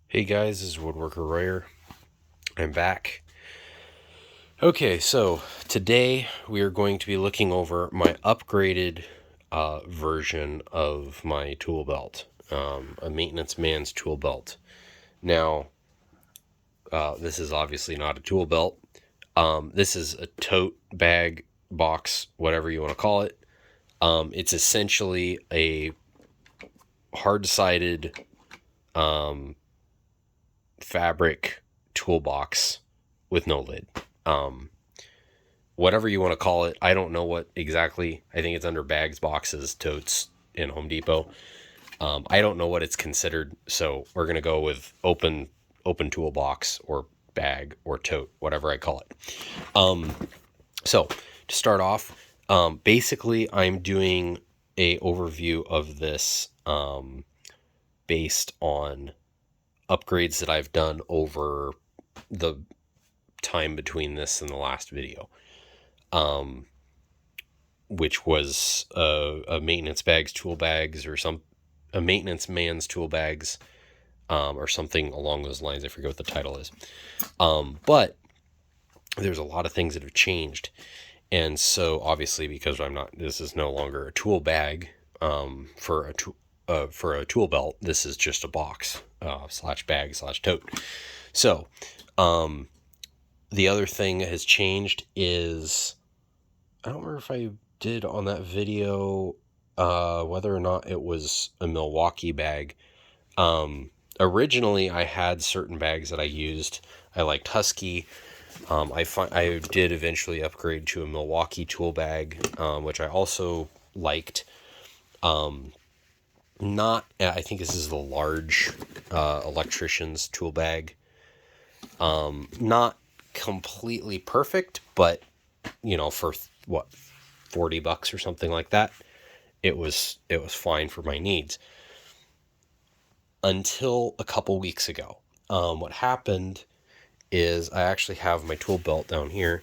Hey guys, this is Woodworker Royer. I'm back. Okay, so today we are going to be looking over my upgraded version of my tool belt, a maintenance man's tool belt. Now, this is obviously not a tool belt. This is a tote, bag, box, whatever you want to call it. It's essentially a hard-sided fabric toolbox with no lid. Whatever you want to call it. I don't know what exactly. I think it's under bags, boxes, totes in Home Depot. I don't know what it's considered, so we're gonna go with open toolbox or bag or tote, whatever I call it. So to start off, basically I'm doing a overview of this based on upgrades that I've done over the time between this and the last video. Which was a maintenance bags, tool bags, or a maintenance man's tool bags, or something along those lines. I forget what the title is. But there's a lot of things that have changed, and so obviously because this is no longer a tool bag for a tool belt. This is just a box slash bag slash tote. So the other thing that has changed is I don't remember if I did on that video whether or not it was a Milwaukee bag. Originally, I had certain bags that I used. I liked Husky. I did eventually upgrade to a Milwaukee tool bag, which I also liked. I think this is the large electrician's tool bag. Not completely perfect, but for what, $40 or something like that, it was fine for my needs until a couple weeks ago. What happened is I actually have my tool belt down here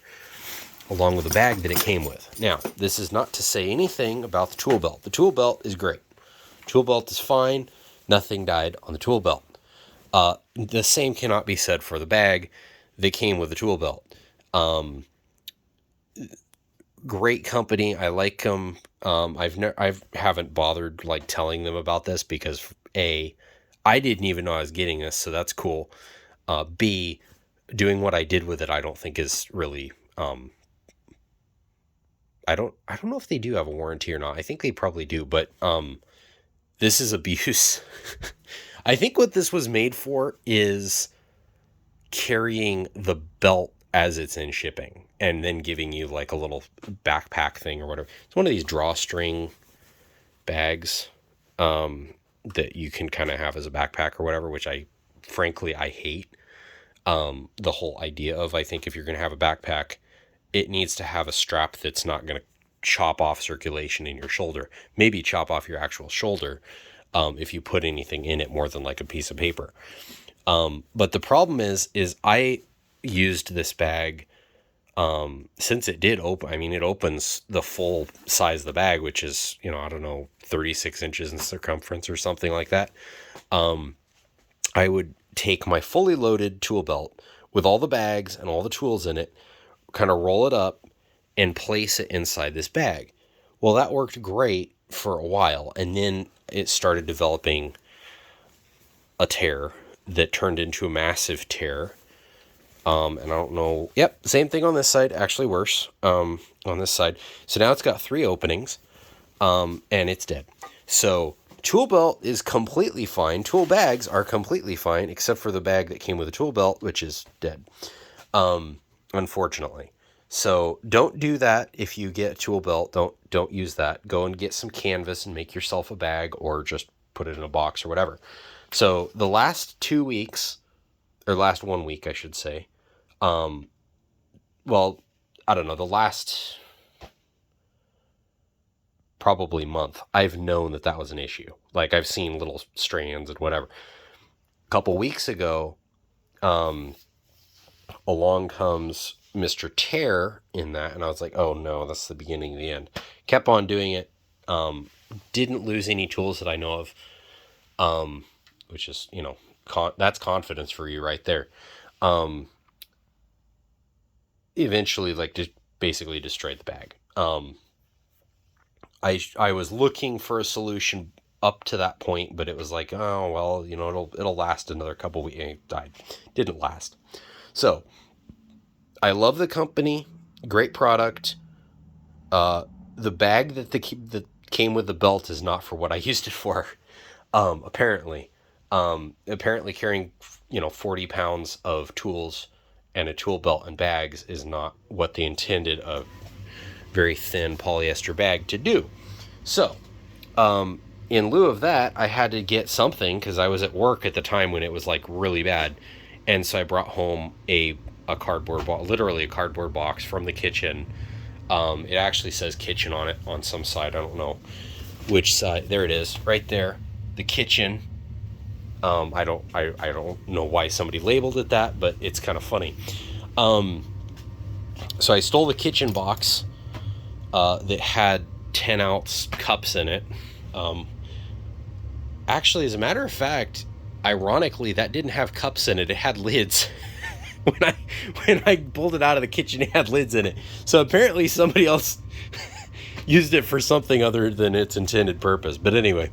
along with the bag that it came with. Now, this is not to say anything about the tool belt. The tool belt is great. Tool belt is fine. Nothing died on the tool belt. The same cannot be said for the bag that came with the tool belt. Great company. I like them. I haven't bothered like telling them about this because I didn't even know I was getting this, so that's cool. B, doing what I did with it, I don't think is really. I don't know if they do have a warranty or not. I think they probably do, but this is abuse. I think what this was made for is carrying the belt as it's in shipping and then giving you like a little backpack thing or whatever. It's one of these drawstring bags that you can kind of have as a backpack or whatever, which I hate. The whole idea of, I think if you're going to have a backpack, it needs to have a strap that's not going to chop off circulation in your shoulder. Maybe chop off your actual shoulder if you put anything in it more than like a piece of paper. But the problem is I used this bag since it did open. I mean, it opens the full size of the bag, which is, I don't know, 36 inches in circumference or something like that. I would take my fully loaded tool belt with all the bags and all the tools in it, kind of roll it up and place it inside this bag. Well, that worked great for a while, and then it started developing a tear that turned into a massive tear. And I don't know. Yep, same thing on this side. Actually, worse. On this side. So now it's got 3 openings, and it's dead. So tool belt is completely fine. Tool bags are completely fine, except for the bag that came with a tool belt, which is dead. Unfortunately. So don't do that if you get a tool belt. Don't use that. Go and get some canvas and make yourself a bag, or just put it in a box or whatever. So the last 2 weeks, or last 1 week, I should say. Well, I don't know, the last probably month, I've known that was an issue. Like, I've seen little strands and whatever. A couple weeks ago, along comes Mr. Tear in that, and I was like, oh no, that's the beginning of the end. Kept on doing it. Didn't lose any tools that I know of, which is, that's confidence for you right there. Um, Eventually, like, just basically destroyed the bag. I was looking for a solution up to that point, but it was like, oh well, it'll last another couple weeks. It died, didn't last. So I love the company, great product. The bag that came with the belt is not for what I used it for. Apparently, carrying 40 pounds of tools and a tool belt and bags is not what they intended a very thin polyester bag to do. So, in lieu of that, I had to get something because I was at work at the time when it was like really bad, and so I brought home a cardboard box, literally a cardboard box from the kitchen. It actually says kitchen on it on some side. I don't know which side. There it is, right there, the kitchen. I don't know why somebody labeled it that, but it's kind of funny. So I stole the kitchen box that had 10-ounce cups in it. Actually, as a matter of fact, ironically, that didn't have cups in it. It had lids. when I pulled it out of the kitchen, it had lids in it. So apparently somebody else used it for something other than its intended purpose. But anyway,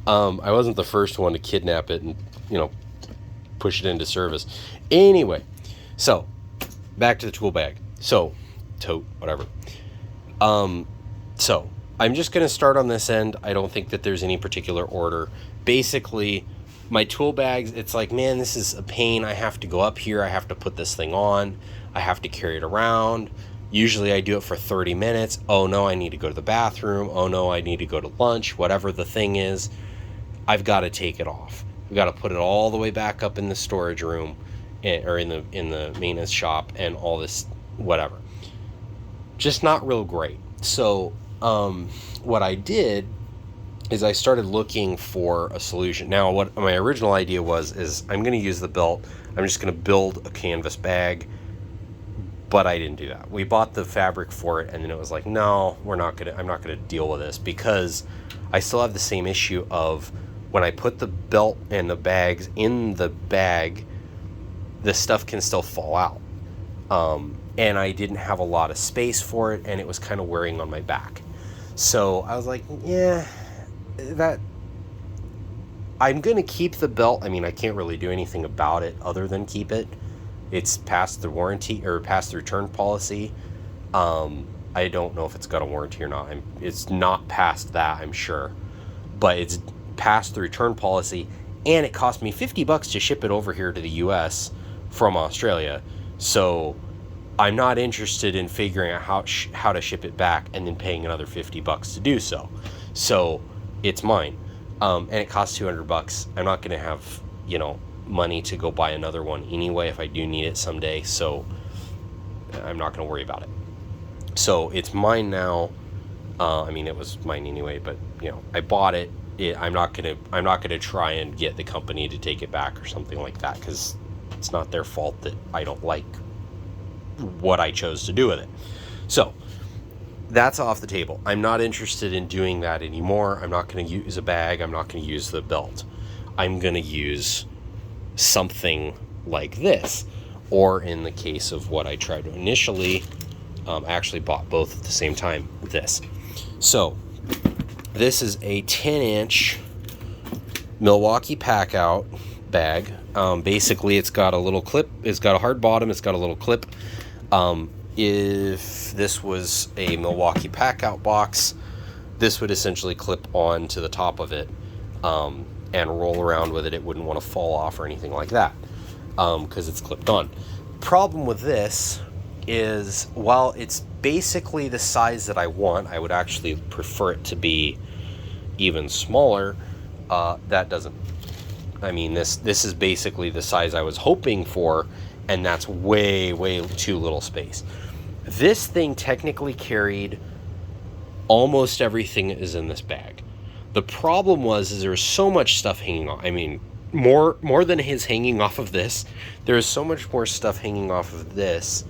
I wasn't the first one to kidnap it and, push it into service. Anyway, so back to the tool bag. So, tote, whatever. So I'm just going to start on this end. I don't think that there's any particular order. Basically, my tool bags, it's like, man, this is a pain. I have to go up here. I have to put this thing on. I have to carry it around. Usually I do it for 30 minutes. Oh no, I need to go to the bathroom. Oh no, I need to go to lunch. Whatever the thing is, I've got to take it off. We've got to put it all the way back up in the storage room or in the maintenance shop and all this, whatever. Just not real great. So what I did is I started looking for a solution. Now, what my original idea is I'm going to use the belt. I'm just going to build a canvas bag, but I didn't do that. We bought the fabric for it, and then it was like, no, I'm not going to deal with this because I still have the same issue of when I put the belt and the bags in the bag, the stuff can still fall out. And I didn't have a lot of space for it, and it was kind of wearing on my back. So I was like, yeah, I'm going to keep the belt. I mean, I can't really do anything about it other than keep it. It's past the warranty or past the return policy. I don't know if it's got a warranty or not. It's not past that, I'm sure. But it's past the return policy, and it cost me $50 to ship it over here to the US from Australia. So I'm not interested in figuring out how to ship it back and then paying another $50 to do so. So it's mine. And it costs $200. I'm not going to have, money to go buy another one anyway if I do need it someday. So I'm not going to worry about it. So it's mine now. I mean, it was mine anyway, but I bought it. I'm not gonna try and get the company to take it back or something like that because it's not their fault that I don't like what I chose to do with it. So that's off the table. I'm not interested in doing that anymore. I'm not going to use a bag. I'm not going to use the belt. I'm going to use something like this. Or in the case of what I tried to initially, I actually bought both at the same time, this. So this is a 10-inch Milwaukee Packout bag. Basically, it's got a little clip. It's got a hard bottom. It's got a little clip. If this was a Milwaukee Packout box, this would essentially clip on to the top of it and roll around with it. It wouldn't want to fall off or anything like that because it's clipped on. Problem with this is, while it's basically the size that I want, I would actually prefer it to be even smaller. That doesn't. I mean, this is basically the size I was hoping for, and that's way too little space. This thing technically carried almost everything that is in this bag. The problem is there was so much stuff hanging off. I mean, more than his hanging off of this. There is so much more stuff hanging off of this.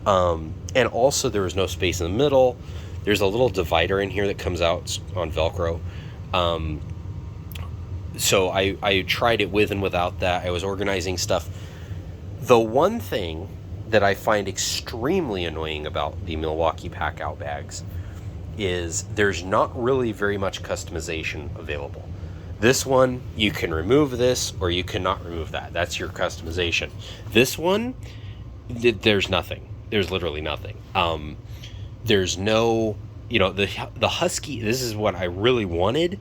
And also there was no space in the middle. There's a little divider in here that comes out on Velcro. so I tried it with and without that. I was organizing stuff. The one thing that I find extremely annoying about the Milwaukee Packout bags is there's not really very much customization available. This one, you can remove this or you cannot remove that. That's your customization. This one, there's nothing. There's literally nothing. There's no, the Husky, this is what I really wanted,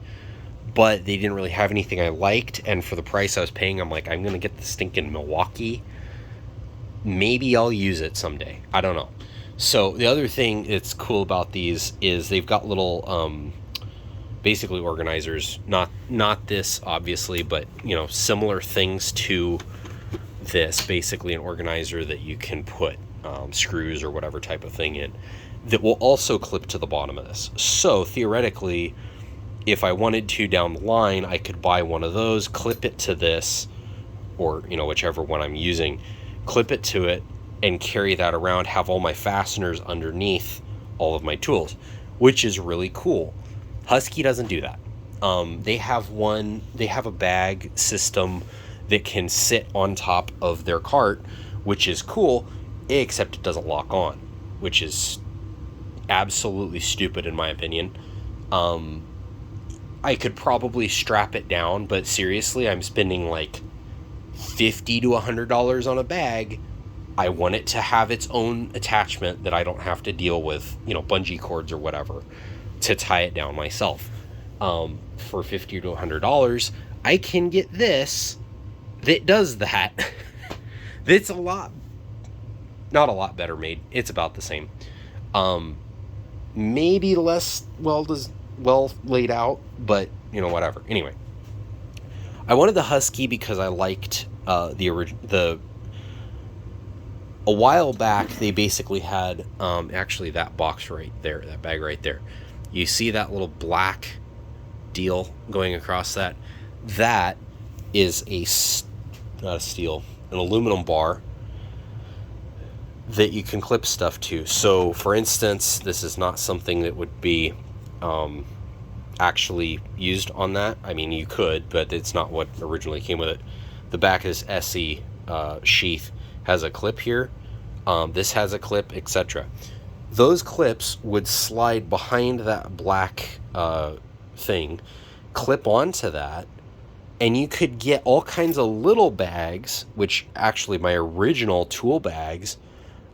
but they didn't really have anything I liked. And for the price I was paying, I'm like, I'm going to get the stinking Milwaukee. Maybe I'll use it someday. I don't know. So the other thing that's cool about these is they've got little basically organizers, not this obviously, but similar things to this, basically an organizer that you can put screws or whatever type of thing in that will also clip to the bottom of this. So theoretically, if I wanted to down the line, I could buy one of those, clip it to this, or whichever one I'm using, clip it to it and carry that around, have all my fasteners underneath all of my tools, which is really cool. Husky doesn't do that. They have a bag system that can sit on top of their cart, which is cool, except it doesn't lock on, which is absolutely stupid in my opinion. I could probably strap it down, but seriously, I'm spending like $50 to $100 on a bag. I want it to have its own attachment that I don't have to deal with, bungee cords or whatever, to tie it down myself. For $50 to $100, I can get this that does that. That's not a lot better made. It's about the same. Maybe less well laid out, but whatever. Anyway, I wanted the Husky because I liked a while back they basically had actually that box right there, that bag right there. You see that little black deal going across that? That is not a steel, an aluminum bar that you can clip stuff to. So for instance, this is not something that would be actually used on that. I mean, you could, but it's not what originally came with it. The back of this SE sheath has a clip here. This has a clip, etc. Those clips would slide behind that black thing, clip onto that, and you could get all kinds of little bags, which actually my original tool bags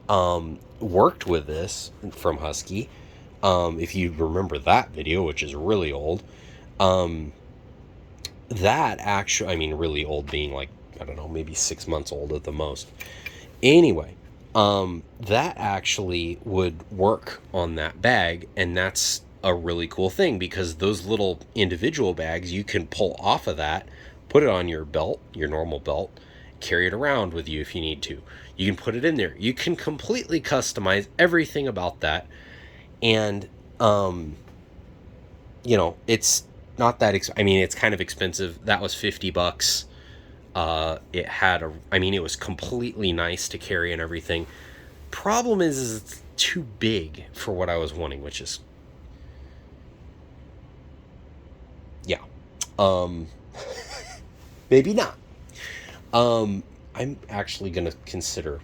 worked with this from Husky. If you remember that video, which is really old, that actually, I mean, really old being like, I don't know, maybe 6 months old at the most. Anyway, that actually would work on that bag, and that's a really cool thing because those little individual bags you can pull off of that, put it on your belt, your normal belt, carry it around with you if you need to. You can put it in there. You can completely customize everything about that. And, it's not that, it's kind of expensive. That was $50. It was completely nice to carry and everything. Problem is it's too big for what I was wanting, which is, yeah. Maybe not. I'm actually going to consider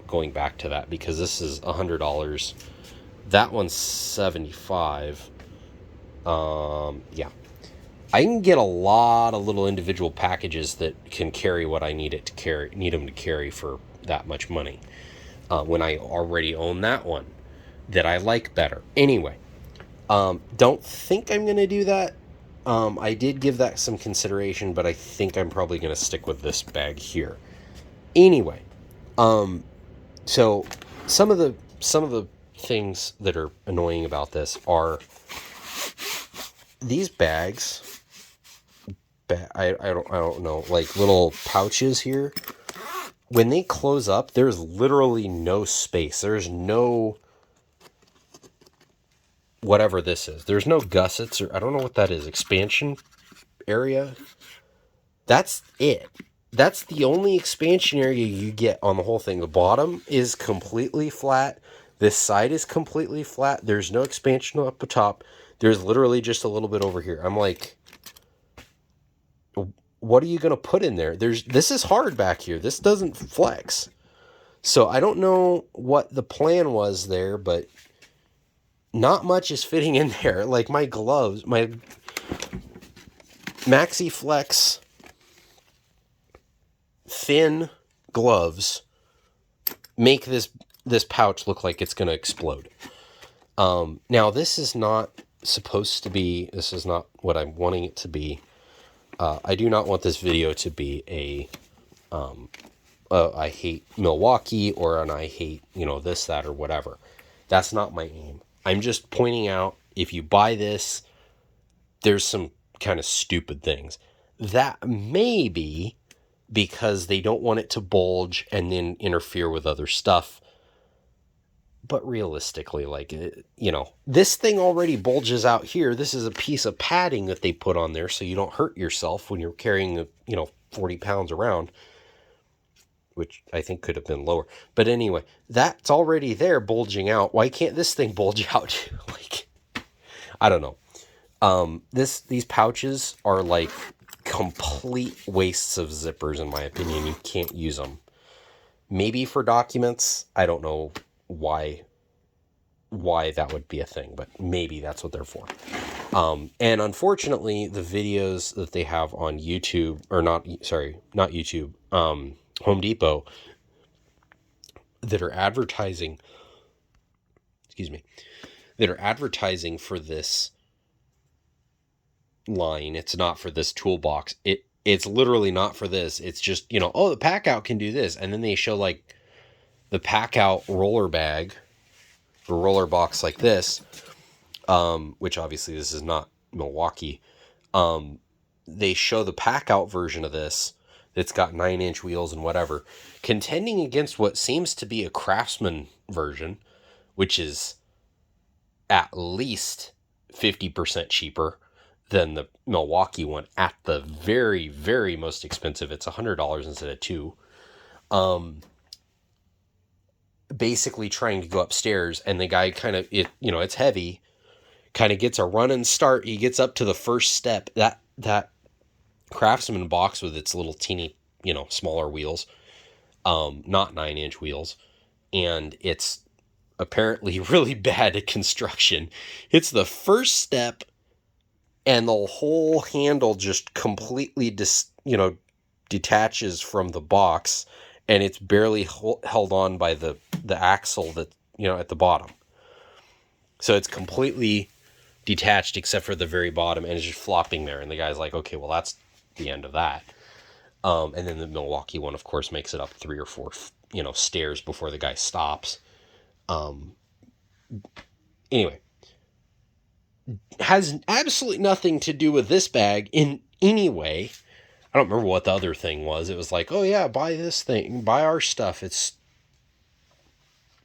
going back to that because this is $100. That one's $75. Yeah. I can get a lot of little individual packages that can carry what I need them to carry for that much money. When I already own that one that I like better. Anyway, don't think I'm going to do that. I did give that some consideration, but I think I'm probably going to stick with this bag here. Anyway, so some of the things that are annoying about this are these bags. I don't know, like little pouches here. When they close up, there's literally no space. There's no whatever this is. There's no gussets, or I don't know what that is. Expansion area. That's it. That's the only expansion area you get on the whole thing. The bottom is completely flat. This side is completely flat. There's no expansion up the top. There's literally just a little bit over here. I'm like, what are you going to put in there? This is hard back here. This doesn't flex. So I don't know what the plan was there, but not much is fitting in there. Like my gloves, my Maxi Flex thin gloves make this pouch look like it's going to explode. Now this is not supposed to be, this is not what I'm wanting it to be. I do not want this video to be I hate Milwaukee or an I hate, this, that, or whatever. That's not my aim. I'm just pointing out, if you buy this, there's some kind of stupid things. That may be because they don't want it to bulge and then interfere with other stuff. But realistically, this thing already bulges out here. This is a piece of padding that they put on there so you don't hurt yourself when you're carrying, 40 pounds around, which I think could have been lower. But anyway, that's already there bulging out. Why can't this thing bulge out? I don't know. These pouches are like complete wastes of zippers, in my opinion. You can't use them. Maybe for documents. I don't know why that would be a thing, but maybe that's what they're for. And unfortunately, the videos that they have on YouTube, or not YouTube, Home Depot, that are advertising, that are advertising for this line. It's not for this toolbox. It's literally not for this. It's just, the pack out can do this. And then they show like the pack out roller bag or roller box like this, which obviously this is not Milwaukee. They show the pack out version of this that's got 9-inch wheels and whatever, contending against what seems to be a Craftsman version, which is at least 50% cheaper than the Milwaukee one. At the very, very most expensive, it's $100 instead of $200. Basically trying to go upstairs, and the guy kind of, it's heavy, kind of gets a run and start. He gets up to the first step. That Craftsman box with its little teeny, smaller wheels, not 9-inch wheels, and it's apparently really bad at construction. It's the first step, and the whole handle just completely detaches from the box, and it's barely held on by the axle that, at the bottom. So it's completely detached except for the very bottom, and it's just flopping there. And the guy's like, okay, well, that's the end of that. And then the Milwaukee one, of course, makes it up 3 or 4, stairs before the guy stops. Anyway, has absolutely nothing to do with this bag in any way. I don't remember what the other thing was. It was like, oh yeah, buy this thing, buy our stuff. It's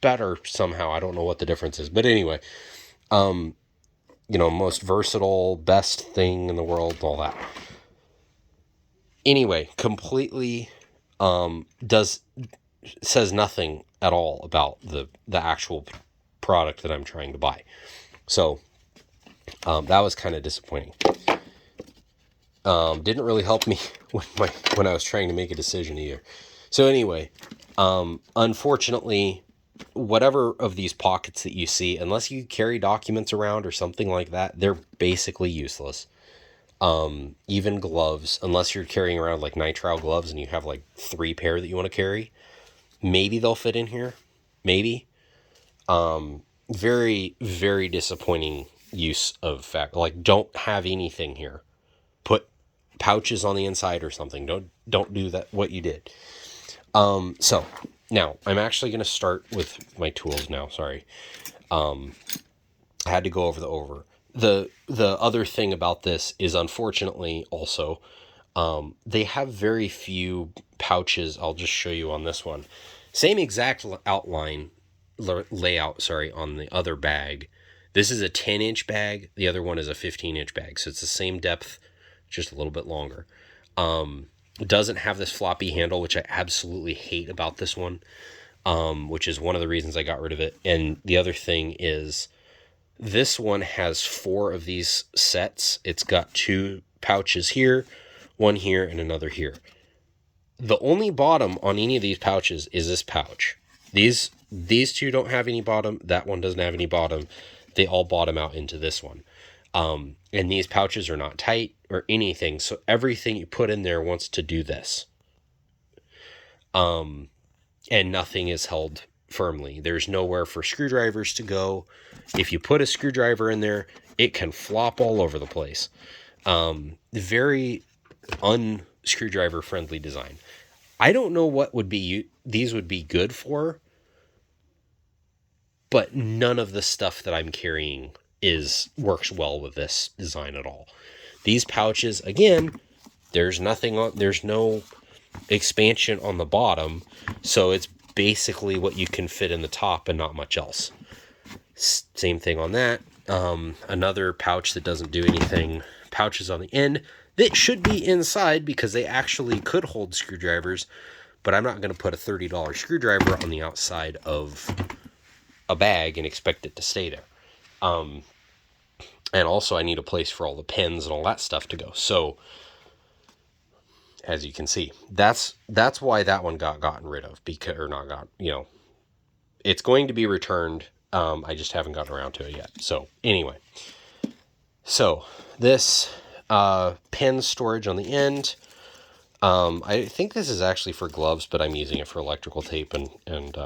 better somehow. I don't know what the difference is. But anyway, most versatile, best thing in the world, all that. Anyway, completely says nothing at all about the actual product that I'm trying to buy. So that was kind of disappointing. Didn't really help me when I was trying to make a decision either. So anyway, unfortunately, whatever of these pockets that you see, unless you carry documents around or something like that, they're basically useless. Even gloves, unless you're carrying around like nitrile gloves and you have like 3 pair that you want to carry, maybe they'll fit in here. Maybe. Very, very disappointing use of fact. Like, don't have anything here. Put pouches on the inside or something. Don't do that, what you did. So now I'm actually going to start with my tools now. Sorry. I had to go over the other thing about this is, unfortunately, also, they have very few pouches. I'll just show you on this one. Same exact layout, on the other bag. This is a 10-inch bag. The other one is a 15-inch bag. So it's the same depth, just a little bit longer. It doesn't have this floppy handle, which I absolutely hate about this one, which is one of the reasons I got rid of it. And the other thing is, this one has 4 of these sets. It's got 2 pouches here, one here, and another here. The only bottom on any of these pouches is this pouch. These two don't have any bottom. That one doesn't have any bottom. They all bottom out into this one. And these pouches are not tight or anything. So everything you put in there wants to do this. And nothing is held firmly. There's nowhere for screwdrivers to go. If you put a screwdriver in there, it can flop all over the place. Very un-screwdriver friendly design. I don't know what these would be good for, but none of the stuff that I'm carrying works well with this design at all. These pouches, again, there's no expansion on the bottom, so it's basically what you can fit in the top and not much else. Same thing on that. Another pouch that doesn't do anything, pouches on the end that should be inside because they actually could hold screwdrivers, but I'm not going to put a $30 screwdriver on the outside of a bag and expect it to stay there. And also I need a place for all the pens and all that stuff to go. So as you can see, that's why that one got gotten rid of, it's going to be returned. I just haven't gotten around to it yet. So anyway, this pen storage on the end. I think this is actually for gloves, but I'm using it for electrical tape and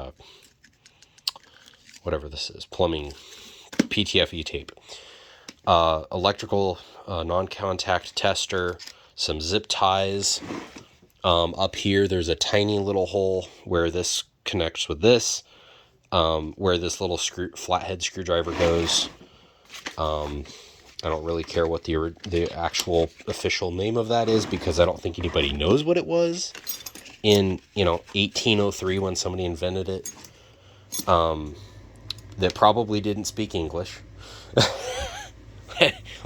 whatever this is, plumbing PTFE tape. Electrical non-contact tester, some zip ties. Up here, there's a tiny little hole where this connects with this, where this little flathead screwdriver goes. I don't really care what the actual official name of that is, because I don't think anybody knows what it was in 1803 when somebody invented it. That probably didn't speak English.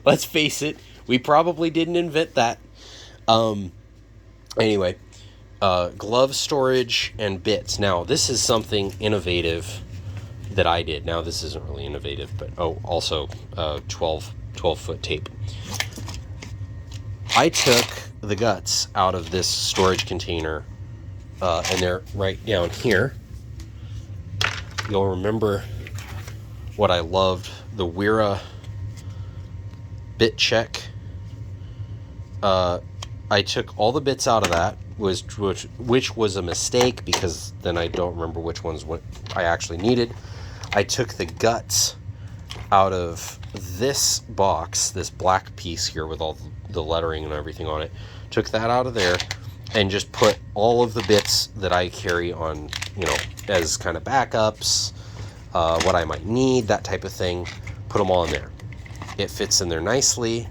Let's face it, we probably didn't invent that. Anyway, glove storage and bits. Now, this is something innovative that I did. Now, this isn't really innovative, but also 12-foot tape. I took the guts out of this storage container, and they're right down here. You'll remember what I loved, the Wera bit check. I took all the bits out of that, which was a mistake, because then I don't remember which ones what I actually needed. I took the guts out of this box, this black piece here with all the lettering and everything on it. Took that out of there and just put all of the bits that I carry on, as kind of backups, what I might need, that type of thing. Put them all in there. It fits in there nicely.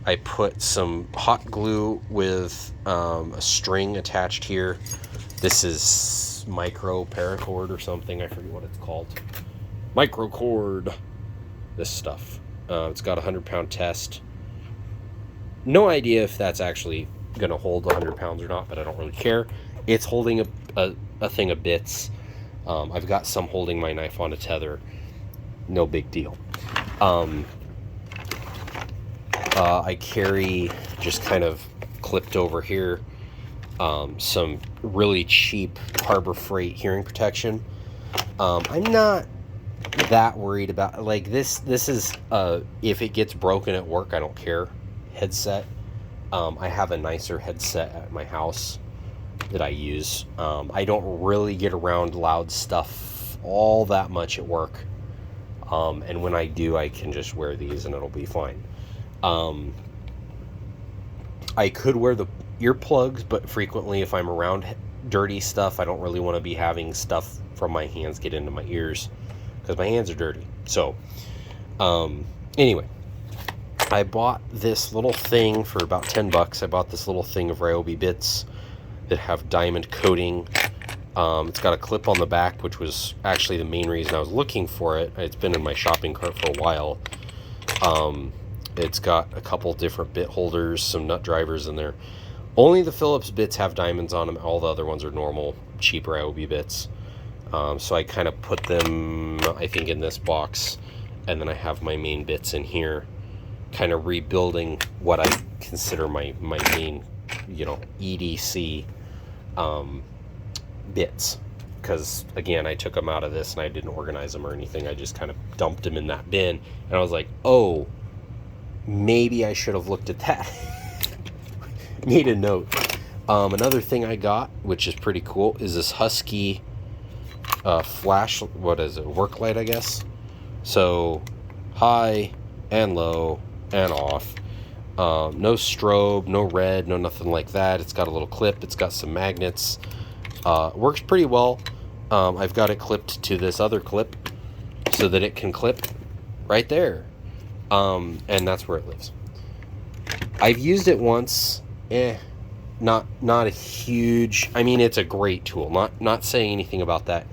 I put some hot glue with a string attached here. This is micro paracord or something. I forget what it's called. Microcord. This stuff. It's got a 100-pound test. No idea if that's actually going to hold 100 pounds or not, but I don't really care. It's holding a thing of bits. I've got some holding my knife on a tether. No big deal. I carry, just kind of clipped over here, some really cheap Harbor Freight hearing protection. I'm not that worried about, like, this is if it gets broken at work, I don't care, headset. I have a nicer headset at my house that I use. I don't really get around loud stuff all that much at work, and when I do, I can just wear these and it'll be fine. I could wear the earplugs, but frequently if I'm around dirty stuff, I don't really want to be having stuff from my hands get into my ears, because my hands are dirty. So anyway, I bought this little thing for about $10. I bought this little thing of Ryobi bits that have diamond coating. It's got a clip on the back, which was actually the main reason I was looking for it. It's been in my shopping cart for a while. It's got a couple different bit holders, some nut drivers in there. Only the Phillips bits have diamonds on them. All the other ones are normal, cheap Ryobi bits. So I kind of put them, I think, in this box, and then I have my main bits in here, kind of rebuilding what I consider my main EDC bits, because again, I took them out of this and I didn't organize them or anything. I just kind of dumped them in that bin, and I was like, oh, maybe I should have looked at that. Made a note. Another thing I got, which is pretty cool, is this Husky flash, what is it, work light, I guess. So high and low and off. No strobe, no red, no nothing like that. It's got a little clip. It's got some magnets. Works pretty well. I've got it clipped to this other clip so that it can clip right there. And that's where it lives. I've used it once. Not a huge... I mean, it's a great tool. Not saying anything about that.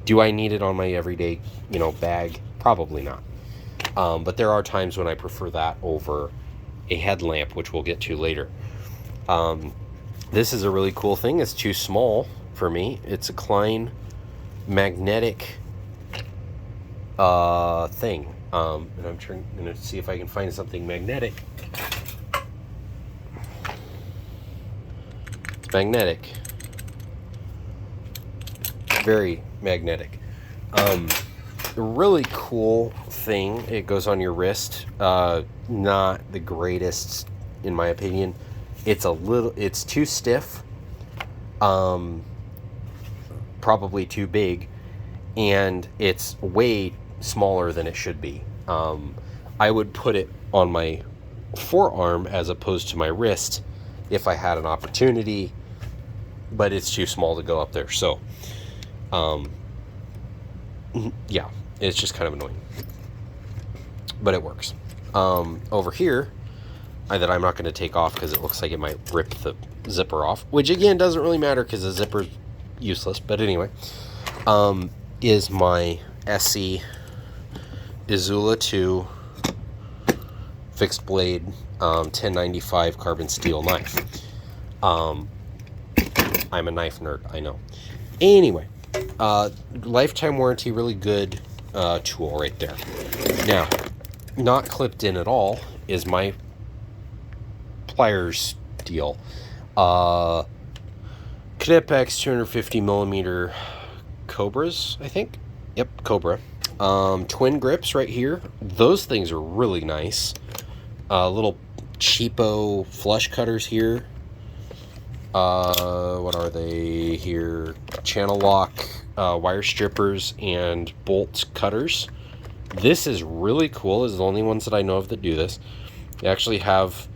Do I need it on my everyday, bag? Probably not. But there are times when I prefer that over a headlamp, which we'll get to later. This is a really cool thing. It's too small for me. It's a Klein magnetic thing. And I'm trying to see if I can find something magnetic. It's magnetic. Very magnetic. Really cool thing. It goes on your wrist. Not the greatest, in my opinion. It's too stiff. Probably too big. And it's way smaller than it should be. I would put it on my forearm as opposed to my wrist if I had an opportunity, but it's too small to go up there. So, yeah, it's just kind of annoying, but it works. Over here, that I'm not going to take off because it looks like it might rip the zipper off, which again doesn't really matter because the zipper's useless. But anyway, is my SE Izula 2 fixed blade 1095 carbon steel knife. I'm a knife nerd, I know. Anyway, lifetime warranty, really good tool right there. Now, not clipped in at all is my pliers deal. Knipex 250 millimeter Cobras, I think. Yep, Cobra. Twin grips right here. Those things are really nice. Little cheapo flush cutters here. What are they here? Channel lock, wire strippers, and bolt cutters. This is really cool. This is the only ones that I know of that do this. They actually have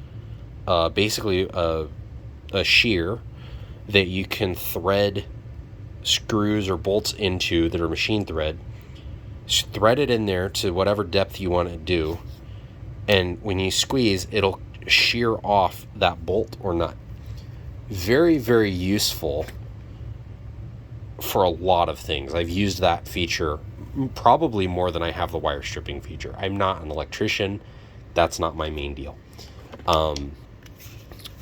basically a shear that you can thread screws or bolts into that are machine thread. Thread it in there to whatever depth you want to do, and when you squeeze, it'll shear off that bolt or nut. Very, very useful for a lot of things. I've used that feature probably more than I have the wire stripping feature. I'm not an electrician. That's not my main deal.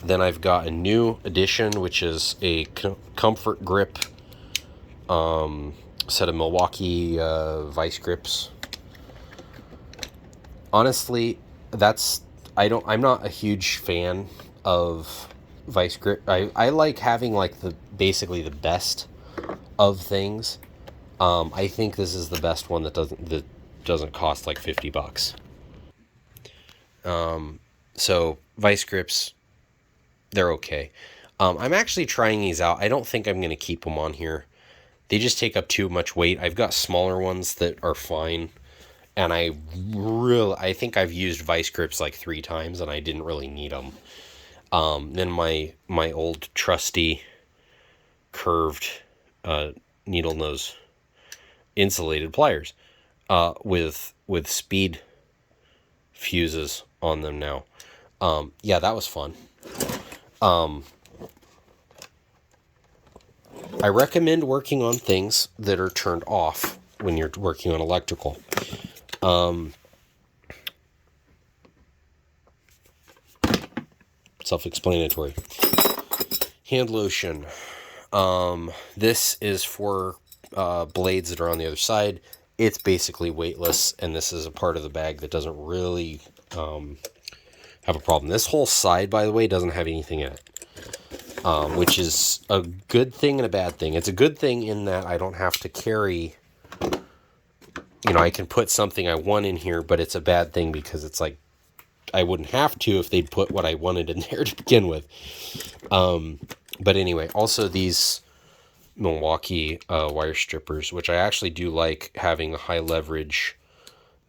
Then I've got a new addition, which is a comfort grip set of Milwaukee vice grips. Honestly, I'm not a huge fan of vice grip. I like having like basically the best of things. I think this is the best one that doesn't cost like $50. So vice grips, they're okay. I'm actually trying these out. I don't think I'm going to keep them on here. They just take up too much weight. I've got smaller ones that are fine. And I think I've used vice grips like 3 times and I didn't really need them. Then my old trusty curved needle nose insulated pliers with speed fuses on them now. Yeah, that was fun. I recommend working on things that are turned off when you're working on electrical. Self-explanatory. Hand lotion. This is for blades that are on the other side. It's basically weightless, and this is a part of the bag that doesn't really have a problem. This whole side, by the way, doesn't have anything in it. which is a good thing and a bad thing. It's a good thing in that I don't have to carry, I can put something I want in here, but it's a bad thing because it's like I wouldn't have to if they'd put what I wanted in there to begin with. But anyway, also these Milwaukee wire strippers, which I actually do like having the high leverage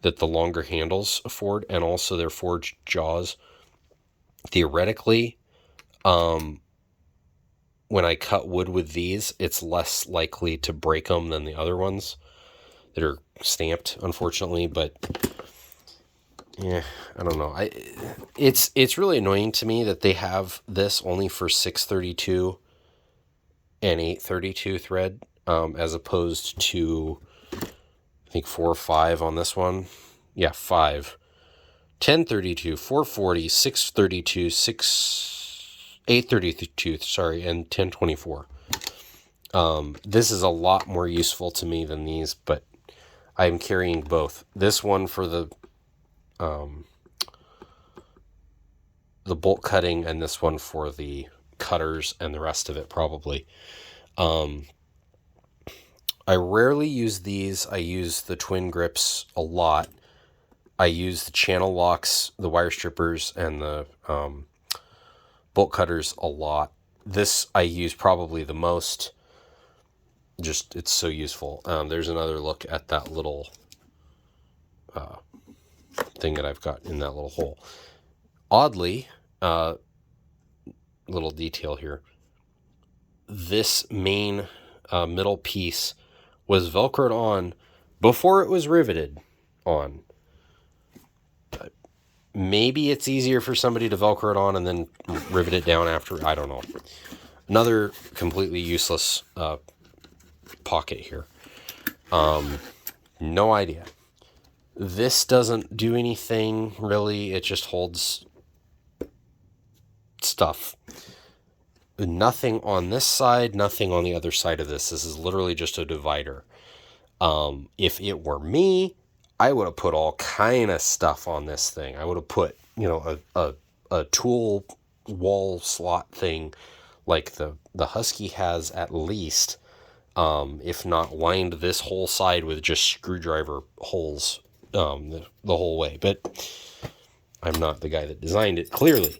that the longer handles afford, and also their forged jaws. Theoretically, when I cut wood with these, it's less likely to break them than the other ones that are stamped, unfortunately. But yeah, I don't know. It's really annoying to me that they have this only for 632 and 832 thread, as opposed to I think 4 or 5 on this one. Yeah, 5. 1032, 440, 632, 832, sorry, and 1024. This is a lot more useful to me than these, but I'm carrying both. This one for the bolt cutting, and this one for the cutters and the rest of it probably. I rarely use these. I use the twin grips a lot. I use the channel locks, the wire strippers, and the bolt cutters a lot. This I use probably the most. Just, it's so useful. There's another look at that little thing that I've got in that little hole. Oddly, little detail here. This main middle piece was Velcroed on before it was riveted on. Maybe it's easier for somebody to Velcro it on and then rivet it down after. I don't know. Another completely useless pocket here. No idea. This doesn't do anything really. It just holds stuff. Nothing on this side, nothing on the other side of this. This is literally just a divider. If it were me, I would have put all kind of stuff on this thing. I would have put, a tool wall slot thing like the Husky has at least, if not lined this whole side with just screwdriver holes the whole way. But I'm not the guy that designed it, clearly.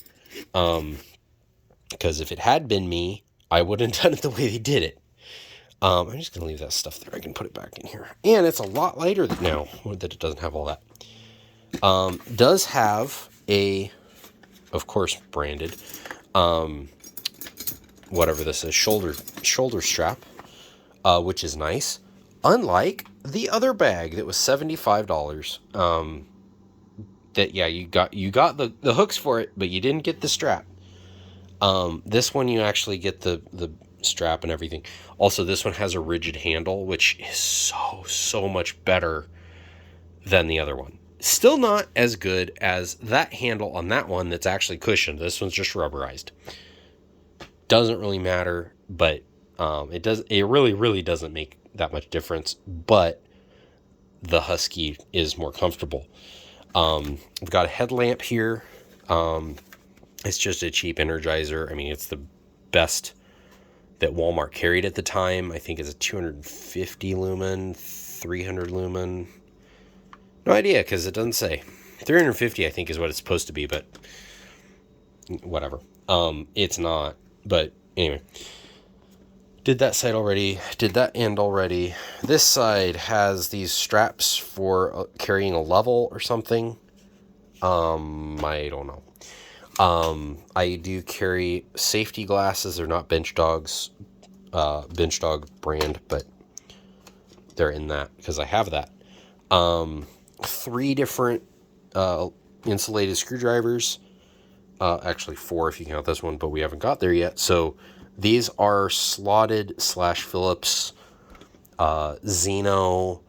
Because if it had been me, I wouldn't have done it the way they did it. I'm just going to leave that stuff there. I can put it back in here. And it's a lot lighter now that it doesn't have all that. Does have a, of course, branded, whatever this is, shoulder strap, which is nice. Unlike the other bag that was $75. That, yeah, you got the hooks for it, but you didn't get the strap. This one you actually get the strap and everything. Also, this one has a rigid handle, which is so much better than the other one. Still not as good as that handle on that one that's actually cushioned. This one's just rubberized. Doesn't really matter, but it really doesn't make that much difference, but the Husky is more comfortable. We've got a headlamp here. It's just a cheap Energizer. I mean, it's the best that Walmart carried at the time. I think it's a 250 lumen, 300 lumen. No idea, because it doesn't say. 350, I think, is what it's supposed to be, but whatever. It's not. But anyway, did that side already. Did that end already. This side has these straps for carrying a level or something. I don't know. I do carry safety glasses. They're not Bench Dog brand, but they're in that because I have that. 3 different insulated screwdrivers. Actually 4 if you count this one, but we haven't got there yet. So these are slotted /Phillips Xeno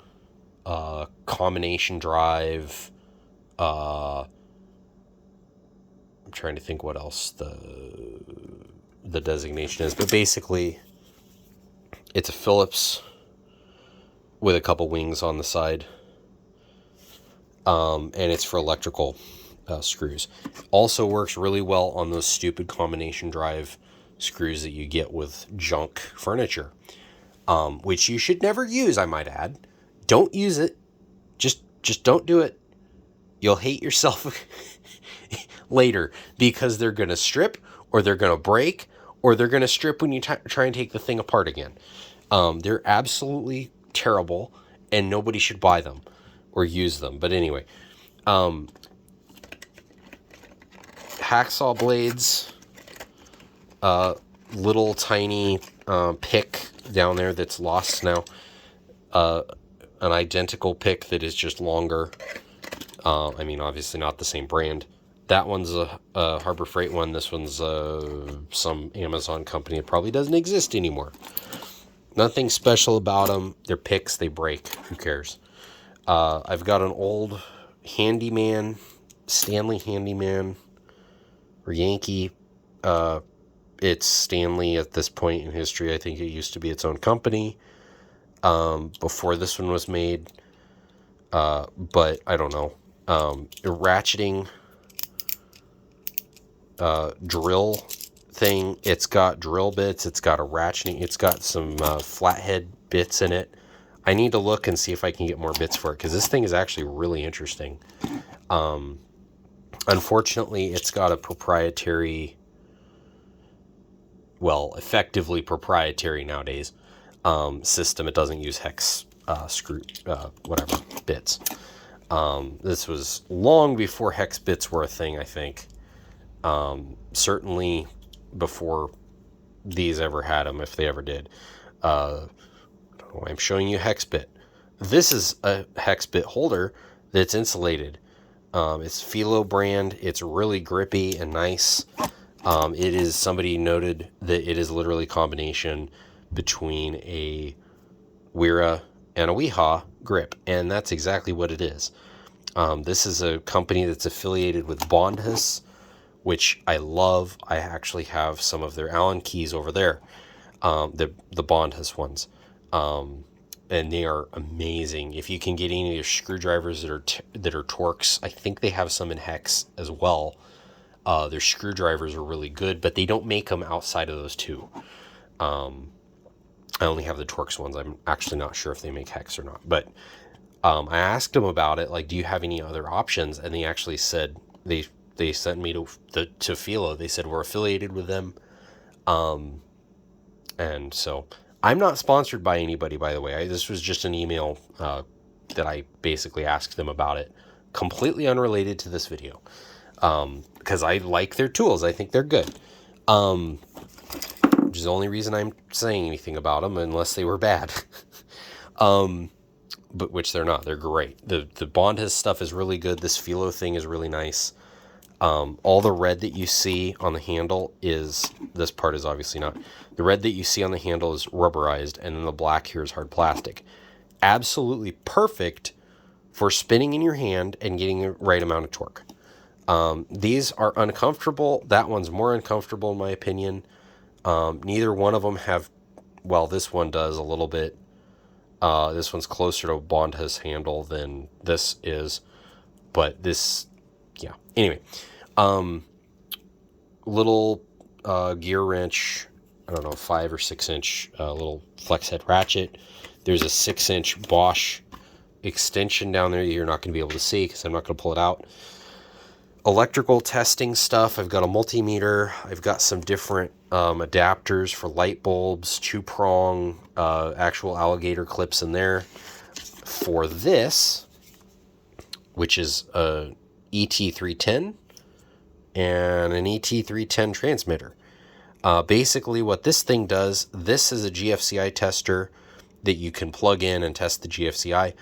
combination drive. I'm trying to think what else the designation is, but basically it's a Phillips with a couple wings on the side, and it's for electrical screws. Also works really well on those stupid combination drive screws that you get with junk furniture, which you should never use, I might add. Don't use it. Just don't do it. You'll hate yourself later because they're going to strip, or they're going to break, or they're going to strip when you try and take the thing apart again. They're absolutely terrible, and nobody should buy them or use them. But anyway, hacksaw blades, little tiny pick down there that's lost now, an identical pick that is just longer. I mean, obviously not the same brand. That one's a Harbor Freight one. This one's some Amazon company. It probably doesn't exist anymore. Nothing special about them. They're picks. They break. Who cares? I've got an old Handyman, Stanley Handyman, or Yankee. It's Stanley at this point in history. I think it used to be its own company before this one was made. But I don't know. Ratcheting drill thing. It's got drill bits. It's got a ratcheting. It's got some flathead bits in it. I need to look and see if I can get more bits for it, because this thing is actually really interesting. Unfortunately, it's got a proprietary, well, effectively proprietary nowadays, system. It doesn't use hex whatever bits. This was long before hex bits were a thing, I think. Certainly before these ever had them, if they ever did. I'm showing you hex bit. This is a hex bit holder that's insulated. It's Filo brand. It's really grippy and nice. It is, somebody noted that it is literally a combination between a Wera and a Wiha grip, and that's exactly what it is. This is a company that's affiliated with Bondhus, which I love. I actually have some of their Allen keys over there, the Bondhus ones, and they are amazing. If you can get any of their screwdrivers that are Torx, I think they have some in hex as well. Their screwdrivers are really good, but they don't make them outside of those two. I only have the Torx ones. I'm actually not sure if they make hex or not. But I asked them about it, like, do you have any other options? And they actually said, they sent me to Filo. They said, we're affiliated with them. And so I'm not sponsored by anybody, by the way. This was just an email that I basically asked them about it, completely unrelated to this video. Because I like their tools. I think they're good. Which is the only reason I'm saying anything about them, unless they were bad. But which they're not. They're great. The Bondhus stuff is really good. This Filo thing is really nice. All the red that you see on the handle is, this part is obviously not. The red that you see on the handle is rubberized, and then the black here is hard plastic. Absolutely perfect for spinning in your hand and getting the right amount of torque. These are uncomfortable. That one's more uncomfortable in my opinion. Neither one of them have, well, this one does a little bit. This one's closer to a Bondhus handle than this is, but this, yeah. Anyway, little gear wrench, I don't know, 5 or 6 inch little flex head ratchet. There's a 6-inch Bosch extension down there that you're not going to be able to see because I'm not going to pull it out. Electrical testing stuff. I've got a multimeter. I've got some different adapters for light bulbs, 2-prong, actual alligator clips in there. For this, which is a ET310 and an ET310 transmitter. Basically what this thing does, this is a GFCI tester that you can plug in and test the GFCI.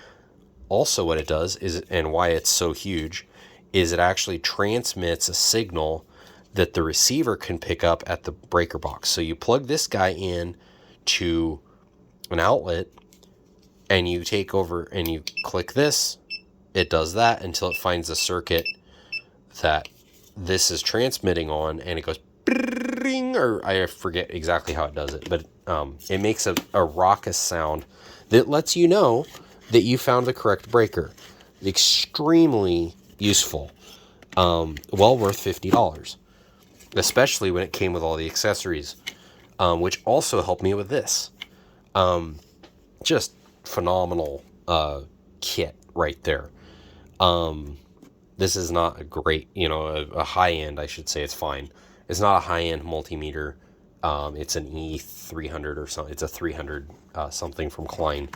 Also what it does is, and why it's so huge, is it actually transmits a signal that the receiver can pick up at the breaker box. So you plug this guy in to an outlet and you take over and you click this, it does that until it finds a circuit that this is transmitting on, and it goes bring, or I forget exactly how it does it, but it makes a raucous sound that lets you know that you found the correct breaker. Extremely useful. Well worth $50, especially when it came with all the accessories. which also helped me with this. Just phenomenal kit right there. This is not a great, a high end, I should say. It's fine. It's not a high end multimeter. It's an E300 or something. It's a 300 something from Klein.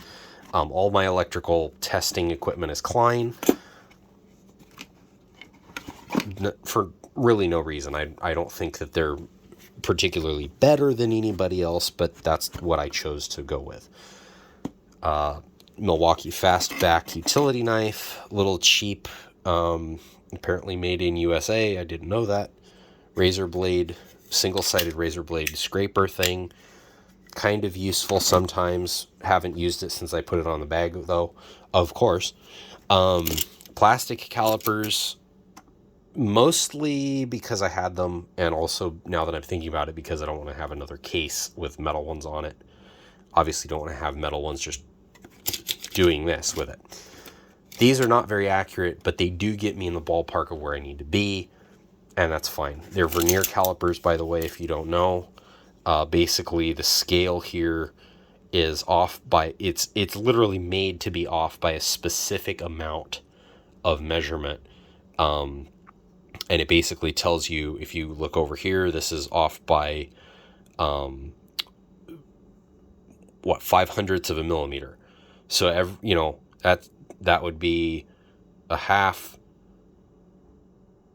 All my electrical testing equipment is Klein for really no reason. I don't think that they're particularly better than anybody else, but that's what I chose to go with. Milwaukee Fastback utility knife, little cheap, apparently made in USA. I didn't know that. Razor blade, single-sided razor blade scraper thing. Kind of useful sometimes. Haven't used it since I put it on the bag, though, of course. Plastic calipers, mostly because I had them, and also, now that I'm thinking about it, because I don't want to have another case with metal ones on it. Obviously don't want to have metal ones just doing this with it. These are not very accurate, but they do get me in the ballpark of where I need to be, and that's fine. They're vernier calipers, by the way, if you don't know. Basically, the scale here is off by, it's literally made to be off by a specific amount of measurement. And it basically tells you, if you look over here, this is off by, 5/100ths of a millimeter. So, that would be a half,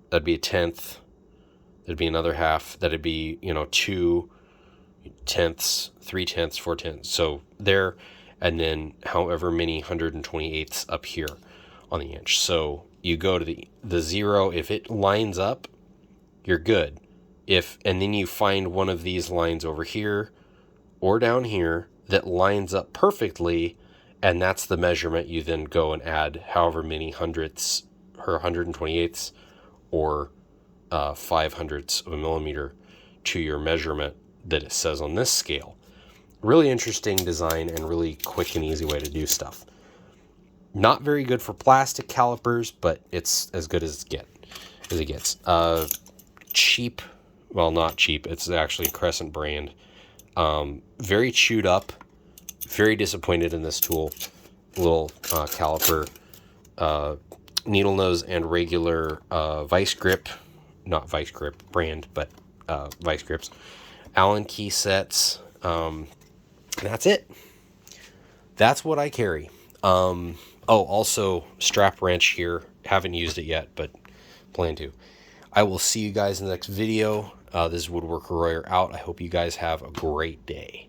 that'd be a tenth, there'd be another half, that'd be, 2 tenths, 3 tenths, 4 tenths. So there, and then however many 128ths up here on the inch. So you go to the 0, if it lines up, you're good. And then you find one of these lines over here or down here that lines up perfectly, and that's the measurement. You then go and add however many hundredths or 128ths or 5/100ths of a millimeter to your measurement that it says on this scale. Really interesting design and really quick and easy way to do stuff. Not very good for plastic calipers, but it's as good as it gets. Cheap, well, not cheap. It's actually Crescent brand. Very chewed up. Very disappointed in this tool. Little caliper, needle nose and regular vice grip, not vice grip brand, but vice grips. Allen key sets. That's it. That's what I carry. Also strap wrench here. Haven't used it yet, but plan to. I will see you guys in the next video. This is Woodworker Royer out. I hope you guys have a great day.